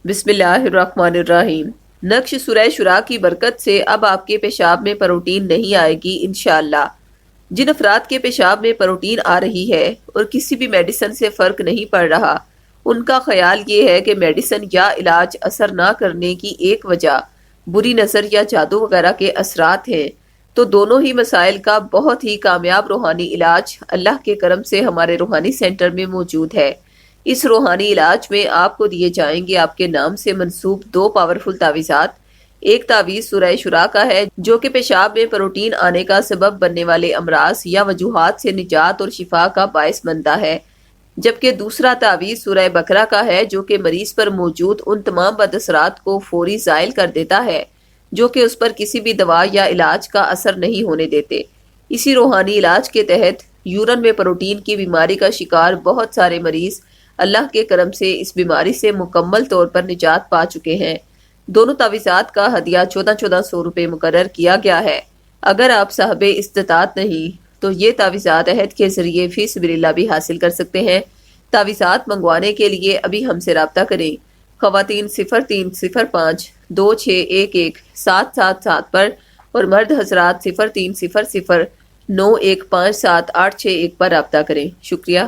بسم اللہ الرحمن الرحیم۔ نقش سورہ شورا کی برکت سے اب آپ کے پیشاب میں پروٹین نہیں آئے گی انشاءاللہ۔ جن افراد کے پیشاب میں پروٹین آ رہی ہے اور کسی بھی میڈیسن سے فرق نہیں پڑ رہا، ان کا خیال یہ ہے کہ میڈیسن یا علاج اثر نہ کرنے کی ایک وجہ بری نظر یا جادو وغیرہ کے اثرات ہیں، تو دونوں ہی مسائل کا بہت ہی کامیاب روحانی علاج اللہ کے کرم سے ہمارے روحانی سینٹر میں موجود ہے۔ اس روحانی علاج میں آپ کو دیے جائیں گے آپ کے نام سے منسوب 2 پاورفل تعویذات۔ ایک تعویذ سورہ شورا کا ہے جو کہ پیشاب میں پروٹین آنے کا سبب بننے والے امراض یا وجوہات سے نجات اور شفا کا باعث بنتا ہے، جبکہ دوسرا تعویذ سورہ بقرہ کا ہے جو کہ مریض پر موجود ان تمام بد اثرات کو فوری زائل کر دیتا ہے جو کہ اس پر کسی بھی دوا یا علاج کا اثر نہیں ہونے دیتے۔ اسی روحانی علاج کے تحت یورین میں پروٹین کی بیماری کا شکار بہت سارے مریض اللہ کے کرم سے اس بیماری سے مکمل طور پر نجات پا چکے ہیں۔ دونوں تعویذات کا ہدیہ 1400 روپے مقرر کیا گیا ہے۔ اگر آپ صاحب استطاعت نہیں تو یہ تعویذات عہد کے ذریعے فی سبیل اللہ بھی حاصل کر سکتے ہیں۔ تعویذات منگوانے کے لیے ابھی ہم سے رابطہ کریں۔ خواتین 0305 2611 777 پر اور مرد حضرات 0300 9157 861 پر رابطہ کریں۔ شکریہ۔